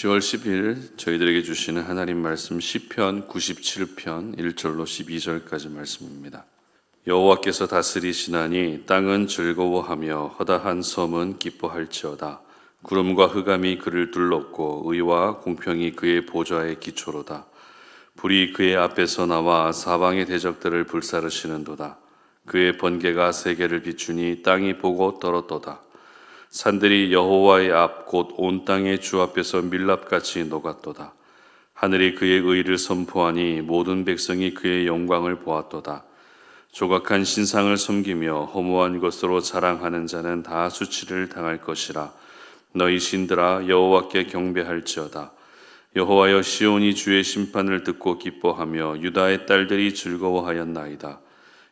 10월 10일 저희들에게 주시는 하나님 말씀 시편 97편 1절로 12절까지 말씀입니다. 여호와께서 다스리시나니 땅은 즐거워하며 허다한 섬은 기뻐할지어다. 구름과 흑암이 그를 둘렀고 의와 공평이 그의 보좌의 기초로다. 불이 그의 앞에서 나와 사방의 대적들을 불사르시는도다. 그의 번개가 세계를 비추니 땅이 보고 떨었도다. 산들이 여호와의 앞 곧 온 땅의 주 앞에서 밀랍같이 녹았도다. 하늘이 그의 의를 선포하니 모든 백성이 그의 영광을 보았도다. 조각한 신상을 섬기며 허무한 것으로 자랑하는 자는 다 수치를 당할 것이라. 너희 신들아 여호와께 경배할지어다. 여호와여 시온이 주의 심판을 듣고 기뻐하며 유다의 딸들이 즐거워하였나이다.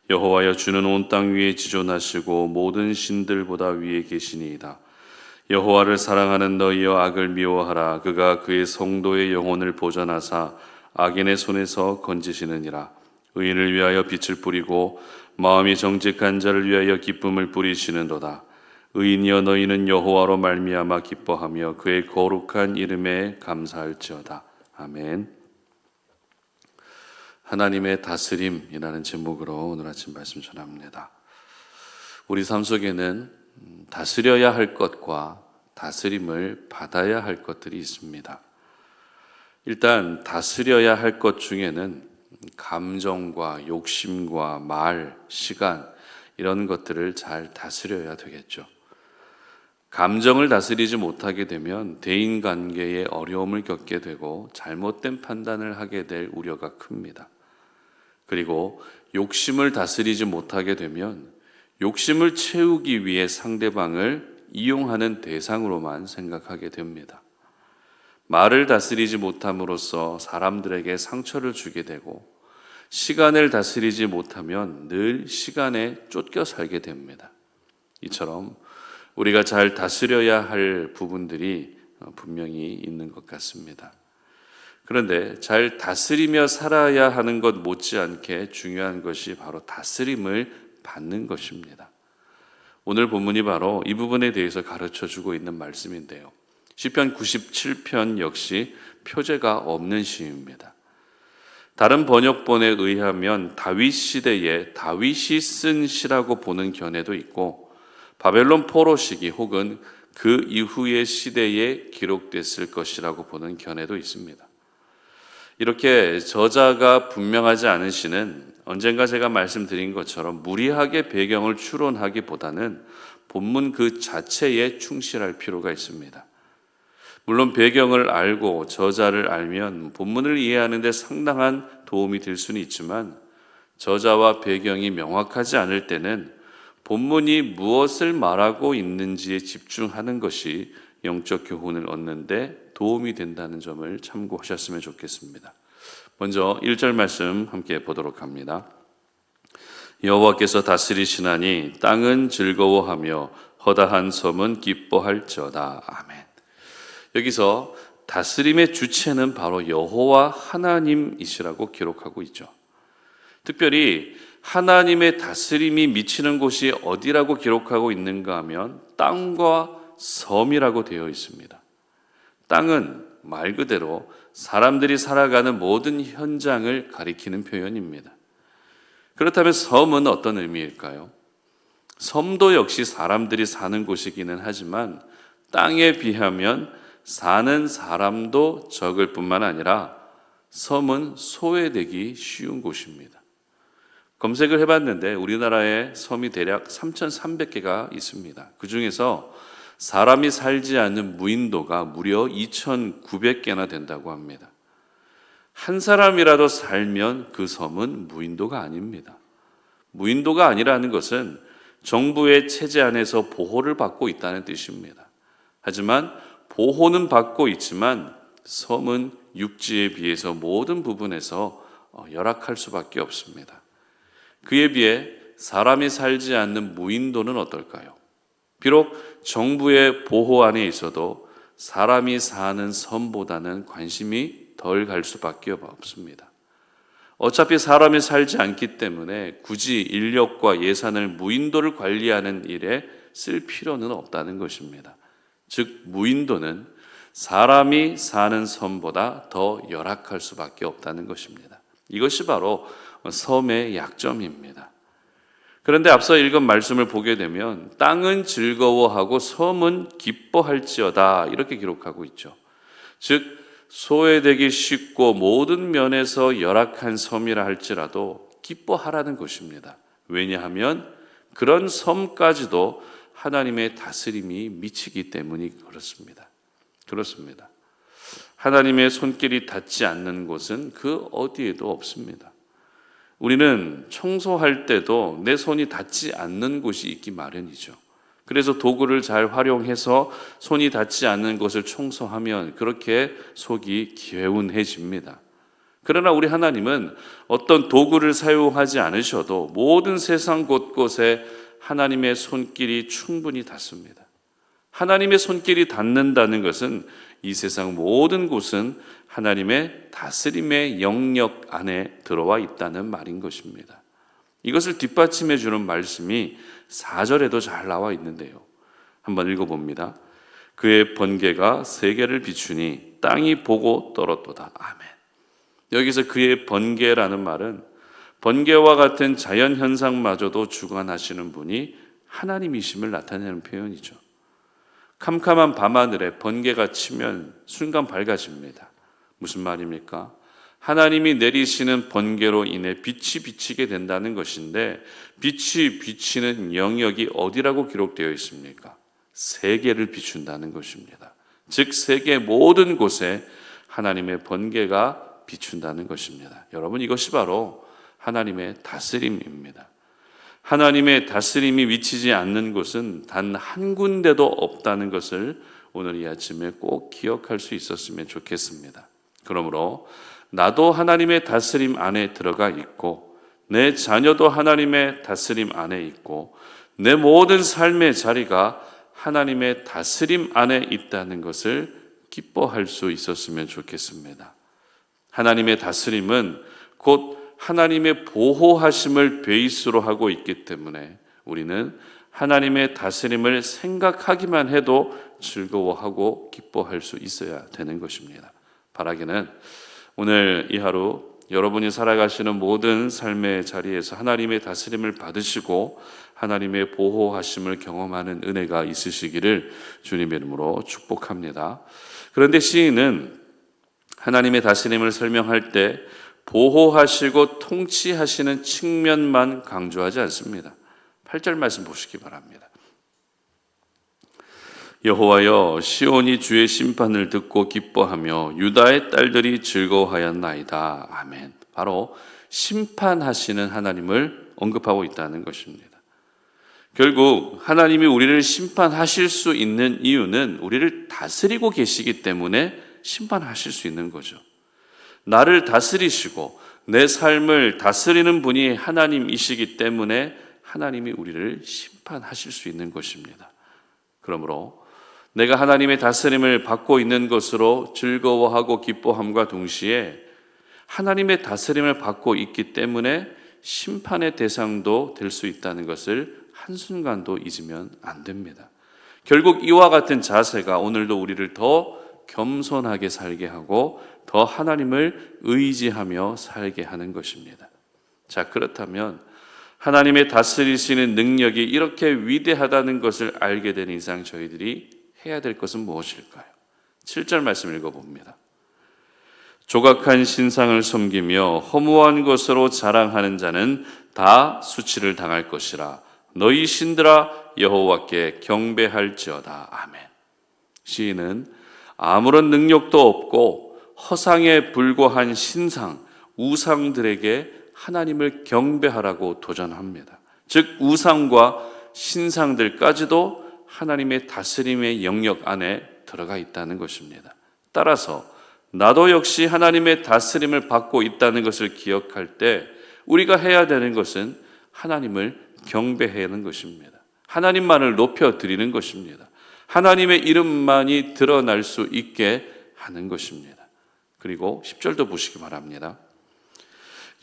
여호와여 주는 온 땅 위에 지존하시고 모든 신들보다 위에 계시니이다. 여호와를 사랑하는 너희여 악을 미워하라. 그가 그의 성도의 영혼을 보전하사 악인의 손에서 건지시느니라. 의인을 위하여 빛을 뿌리고 마음이 정직한 자를 위하여 기쁨을 뿌리시는도다. 의인이여 너희는 여호와로 말미암아 기뻐하며 그의 거룩한 이름에 감사할지어다. 아멘. 하나님의 다스림이라는 제목으로 오늘 아침 말씀 전합니다. 우리 삶 속에는 다스려야 할 것과 다스림을 받아야 할 것들이 있습니다. 일단 다스려야 할 것 중에는 감정과 욕심과 말, 시간 이런 것들을 잘 다스려야 되겠죠. 감정을 다스리지 못하게 되면 대인관계에 어려움을 겪게 되고 잘못된 판단을 하게 될 우려가 큽니다. 그리고 욕심을 다스리지 못하게 되면 욕심을 채우기 위해 상대방을 이용하는 대상으로만 생각하게 됩니다. 말을 다스리지 못함으로써 사람들에게 상처를 주게 되고 시간을 다스리지 못하면 늘 시간에 쫓겨 살게 됩니다. 이처럼 우리가 잘 다스려야 할 부분들이 분명히 있는 것 같습니다. 그런데 잘 다스리며 살아야 하는 것 못지않게 중요한 것이 바로 다스림을 받는 것입니다. 오늘 본문이 바로 이 부분에 대해서 가르쳐주고 있는 말씀인데요. 시편 97편 역시 표제가 없는 시입니다. 다른 번역본에 의하면 다윗 시대에 다윗이 쓴 시라고 보는 견해도 있고 바벨론 포로 시기 혹은 그 이후의 시대에 기록됐을 것이라고 보는 견해도 있습니다. 이렇게 저자가 분명하지 않은 시는 언젠가 제가 말씀드린 것처럼 무리하게 배경을 추론하기보다는 본문 그 자체에 충실할 필요가 있습니다. 물론 배경을 알고 저자를 알면 본문을 이해하는 데 상당한 도움이 될 수는 있지만 저자와 배경이 명확하지 않을 때는 본문이 무엇을 말하고 있는지에 집중하는 것이 영적 교훈을 얻는 데 도움이 된다는 점을 참고하셨으면 좋겠습니다. 먼저 1절 말씀 함께 보도록 합니다. 여호와께서 다스리시나니 땅은 즐거워하며 허다한 섬은 기뻐할지어다. 아멘. 여기서 다스림의 주체는 바로 여호와 하나님이시라고 기록하고 있죠. 특별히 하나님의 다스림이 미치는 곳이 어디라고 기록하고 있는가 하면 땅과 섬이라고 되어 있습니다. 땅은 말 그대로 사람들이 살아가는 모든 현장을 가리키는 표현입니다. 그렇다면 섬은 어떤 의미일까요? 섬도 역시 사람들이 사는 곳이기는 하지만 땅에 비하면 사는 사람도 적을 뿐만 아니라 섬은 소외되기 쉬운 곳입니다. 검색을 해봤는데 우리나라에 섬이 대략 3,300개가 있습니다. 그 중에서 사람이 살지 않는 무인도가 무려 2,900개나 된다고 합니다. 한 사람이라도 살면 그 섬은 무인도가 아닙니다. 무인도가 아니라는 것은 정부의 체제 안에서 보호를 받고 있다는 뜻입니다. 하지만 보호는 받고 있지만 섬은 육지에 비해서 모든 부분에서 열악할 수밖에 없습니다. 그에 비해 사람이 살지 않는 무인도는 어떨까요? 비록 정부의 보호 안에 있어도 사람이 사는 섬보다는 관심이 덜 갈 수밖에 없습니다. 어차피 사람이 살지 않기 때문에 굳이 인력과 예산을 무인도를 관리하는 일에 쓸 필요는 없다는 것입니다. 즉 무인도는 사람이 사는 섬보다 더 열악할 수밖에 없다는 것입니다. 이것이 바로 섬의 약점입니다. 그런데 앞서 읽은 말씀을 보게 되면 땅은 즐거워하고 섬은 기뻐할지어다 이렇게 기록하고 있죠. 즉 소외되기 쉽고 모든 면에서 열악한 섬이라 할지라도 기뻐하라는 것입니다. 왜냐하면 그런 섬까지도 하나님의 다스림이 미치기 때문이 그렇습니다. 하나님의 손길이 닿지 않는 곳은 그 어디에도 없습니다. 우리는 청소할 때도 내 손이 닿지 않는 곳이 있기 마련이죠. 그래서 도구를 잘 활용해서 손이 닿지 않는 곳을 청소하면 그렇게 속이 개운해집니다. 그러나 우리 하나님은 어떤 도구를 사용하지 않으셔도 모든 세상 곳곳에 하나님의 손길이 충분히 닿습니다. 하나님의 손길이 닿는다는 것은 이 세상 모든 곳은 하나님의 다스림의 영역 안에 들어와 있다는 말인 것입니다. 이것을 뒷받침해 주는 말씀이 4절에도 잘 나와 있는데요. 한번 읽어봅니다. 그의 번개가 세계를 비추니 땅이 보고 떨었도다. 아멘. 여기서 그의 번개라는 말은 번개와 같은 자연현상마저도 주관하시는 분이 하나님이심을 나타내는 표현이죠. 캄캄한 밤하늘에 번개가 치면 순간 밝아집니다. 무슨 말입니까? 하나님이 내리시는 번개로 인해 빛이 비치게 된다는 것인데 빛이 비치는 영역이 어디라고 기록되어 있습니까? 세계를 비춘다는 것입니다. 즉 세계 모든 곳에 하나님의 번개가 비춘다는 것입니다. 여러분 이것이 바로 하나님의 다스림입니다. 하나님의 다스림이 미치지 않는 곳은 단 한 군데도 없다는 것을 오늘 이 아침에 꼭 기억할 수 있었으면 좋겠습니다. 그러므로 나도 하나님의 다스림 안에 들어가 있고 내 자녀도 하나님의 다스림 안에 있고 내 모든 삶의 자리가 하나님의 다스림 안에 있다는 것을 기뻐할 수 있었으면 좋겠습니다. 하나님의 다스림은 곧 하나님의 보호하심을 베이스로 하고 있기 때문에 우리는 하나님의 다스림을 생각하기만 해도 즐거워하고 기뻐할 수 있어야 되는 것입니다. 바라기는 오늘 이 하루 여러분이 살아가시는 모든 삶의 자리에서 하나님의 다스림을 받으시고 하나님의 보호하심을 경험하는 은혜가 있으시기를 주님의 이름으로 축복합니다. 그런데 시인은 하나님의 다스림을 설명할 때 보호하시고 통치하시는 측면만 강조하지 않습니다. 8절 말씀 보시기 바랍니다. 여호와여 시온이 주의 심판을 듣고 기뻐하며 유다의 딸들이 즐거워하였나이다. 아멘. 바로 심판하시는 하나님을 언급하고 있다는 것입니다. 결국 하나님이 우리를 심판하실 수 있는 이유는 우리를 다스리고 계시기 때문에 심판하실 수 있는 거죠. 나를 다스리시고 내 삶을 다스리는 분이 하나님이시기 때문에 하나님이 우리를 심판하실 수 있는 것입니다. 그러므로 내가 하나님의 다스림을 받고 있는 것으로 즐거워하고 기뻐함과 동시에 하나님의 다스림을 받고 있기 때문에 심판의 대상도 될 수 있다는 것을 한순간도 잊으면 안 됩니다. 결국 이와 같은 자세가 오늘도 우리를 더 겸손하게 살게 하고 더 하나님을 의지하며 살게 하는 것입니다. 자, 그렇다면 하나님의 다스리시는 능력이 이렇게 위대하다는 것을 알게 된 이상 저희들이 해야 될 것은 무엇일까요? 7절 말씀 읽어봅니다. 조각한 신상을 섬기며 허무한 것으로 자랑하는 자는 다 수치를 당할 것이라. 너희 신들아 여호와께 경배할지어다. 아멘. 시인은 아무런 능력도 없고 허상에 불과한 신상, 우상들에게 하나님을 경배하라고 도전합니다. 즉 우상과 신상들까지도 하나님의 다스림의 영역 안에 들어가 있다는 것입니다. 따라서 나도 역시 하나님의 다스림을 받고 있다는 것을 기억할 때 우리가 해야 되는 것은 하나님을 경배하는 것입니다. 하나님만을 높여드리는 것입니다. 하나님의 이름만이 드러날 수 있게 하는 것입니다. 그리고 10절도 보시기 바랍니다.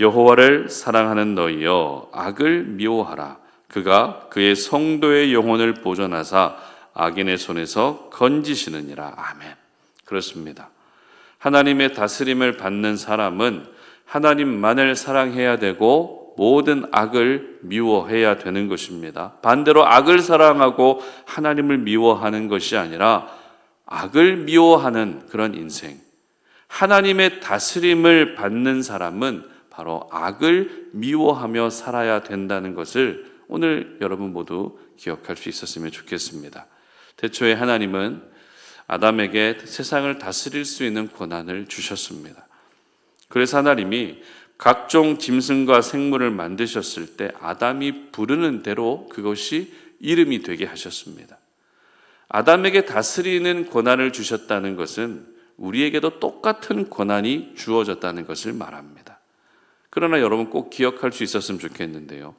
여호와를 사랑하는 너희여 악을 미워하라. 그가 그의 성도의 영혼을 보존하사 악인의 손에서 건지시느니라. 아멘. 그렇습니다. 하나님의 다스림을 받는 사람은 하나님만을 사랑해야 되고 모든 악을 미워해야 되는 것입니다. 반대로 악을 사랑하고 하나님을 미워하는 것이 아니라 악을 미워하는 그런 인생, 하나님의 다스림을 받는 사람은 바로 악을 미워하며 살아야 된다는 것을 오늘 여러분 모두 기억할 수 있었으면 좋겠습니다. 태초에 하나님은 아담에게 세상을 다스릴 수 있는 권한을 주셨습니다. 그래서 하나님이 각종 짐승과 생물을 만드셨을 때 아담이 부르는 대로 그것이 이름이 되게 하셨습니다. 아담에게 다스리는 권한을 주셨다는 것은 우리에게도 똑같은 권한이 주어졌다는 것을 말합니다. 그러나 여러분 꼭 기억할 수 있었으면 좋겠는데요.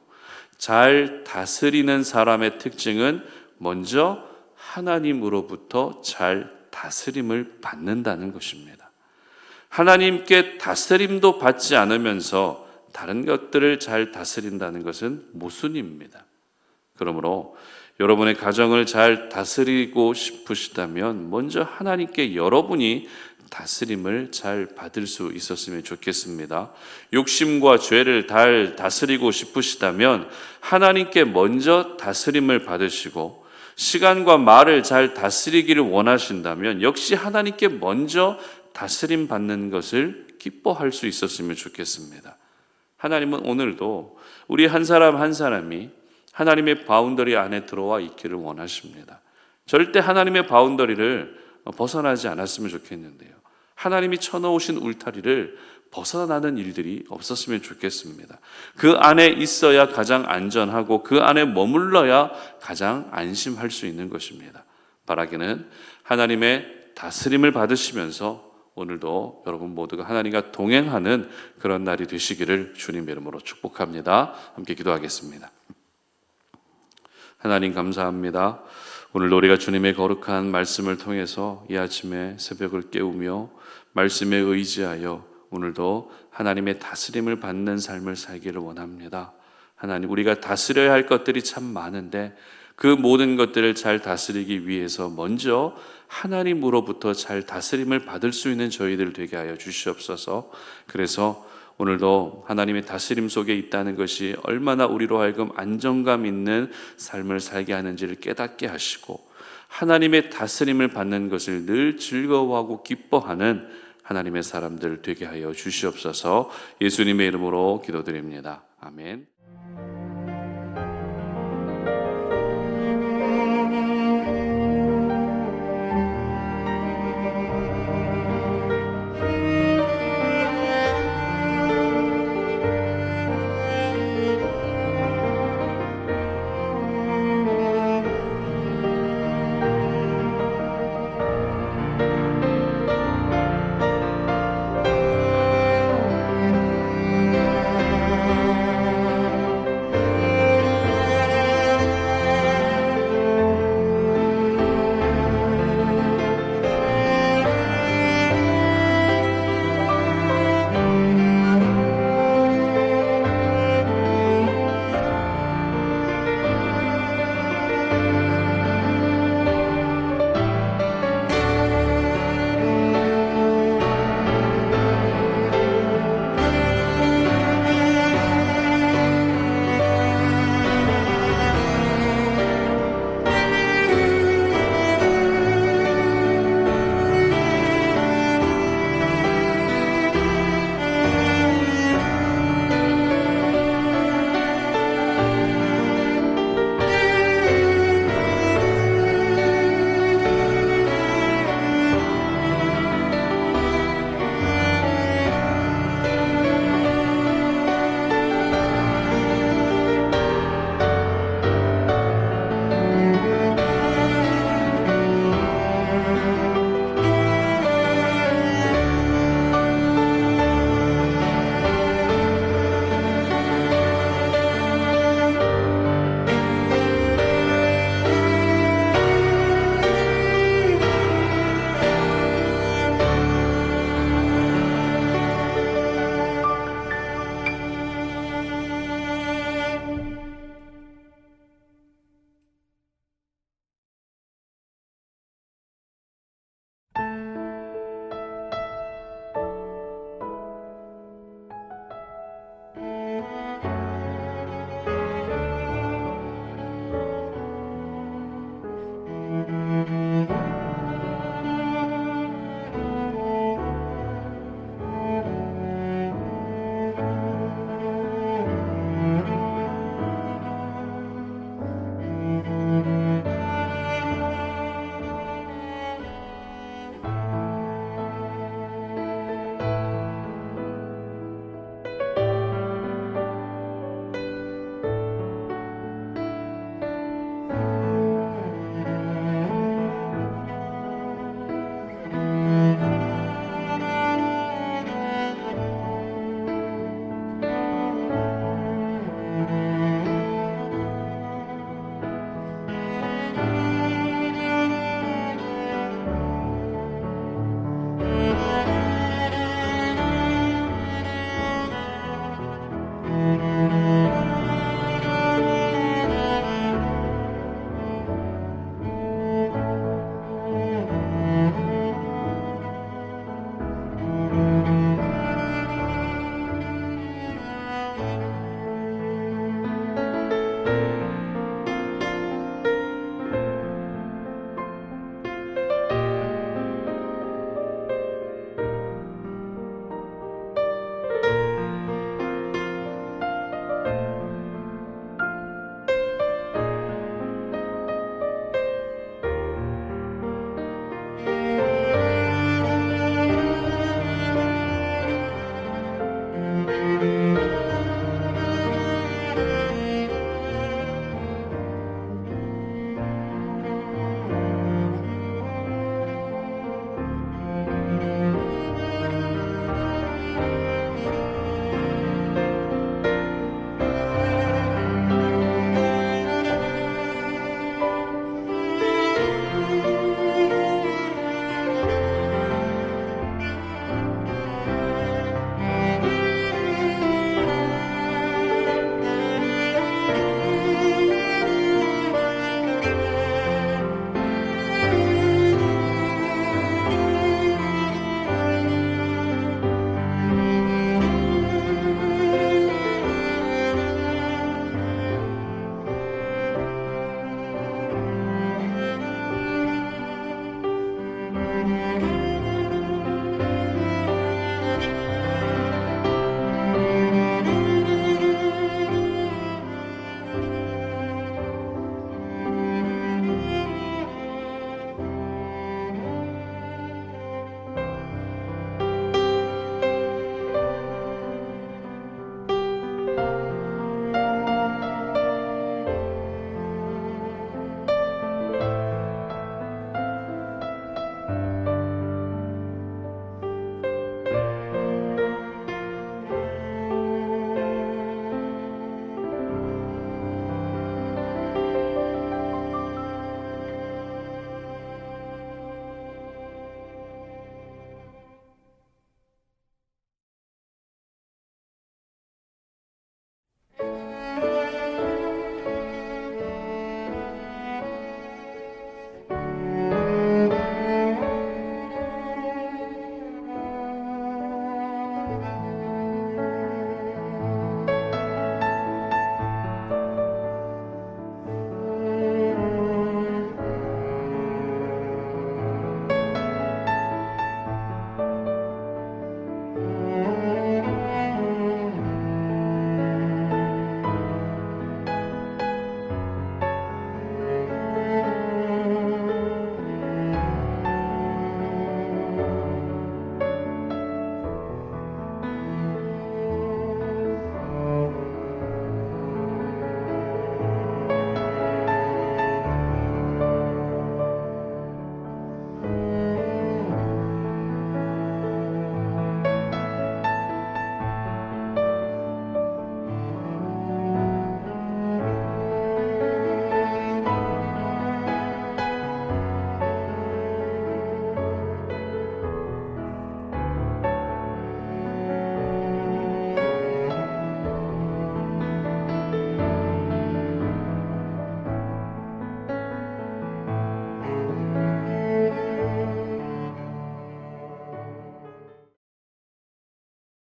잘 다스리는 사람의 특징은 먼저 하나님으로부터 잘 다스림을 받는다는 것입니다. 하나님께 다스림도 받지 않으면서 다른 것들을 잘 다스린다는 것은 모순입니다. 그러므로 여러분의 가정을 잘 다스리고 싶으시다면 먼저 하나님께 여러분이 다스림을 잘 받을 수 있었으면 좋겠습니다. 욕심과 죄를 잘 다스리고 싶으시다면 하나님께 먼저 다스림을 받으시고, 시간과 말을 잘 다스리기를 원하신다면 역시 하나님께 먼저 다스림 받는 것을 기뻐할 수 있었으면 좋겠습니다. 하나님은 오늘도 우리 한 사람 한 사람이 하나님의 바운더리 안에 들어와 있기를 원하십니다. 절대 하나님의 바운더리를 벗어나지 않았으면 좋겠는데요. 하나님이 쳐놓으신 울타리를 벗어나는 일들이 없었으면 좋겠습니다. 그 안에 있어야 가장 안전하고 그 안에 머물러야 가장 안심할 수 있는 것입니다. 바라기는 하나님의 다스림을 받으시면서 오늘도 여러분 모두가 하나님과 동행하는 그런 날이 되시기를 주님의 이름으로 축복합니다. 함께 기도하겠습니다. 하나님 감사합니다. 오늘 우리가 주님의 거룩한 말씀을 통해서 이 아침에 새벽을 깨우며 말씀에 의지하여 오늘도 하나님의 다스림을 받는 삶을 살기를 원합니다. 하나님, 우리가 다스려야 할 것들이 참 많은데 그 모든 것들을 잘 다스리기 위해서 먼저 하나님으로부터 잘 다스림을 받을 수 있는 저희들 되게 하여 주시옵소서. 그래서 오늘도 하나님의 다스림 속에 있다는 것이 얼마나 우리로 하여금 안정감 있는 삶을 살게 하는지를 깨닫게 하시고, 하나님의 다스림을 받는 것을 늘 즐거워하고 기뻐하는 하나님의 사람들 되게 하여 주시옵소서. 예수님의 이름으로 기도드립니다. 아멘.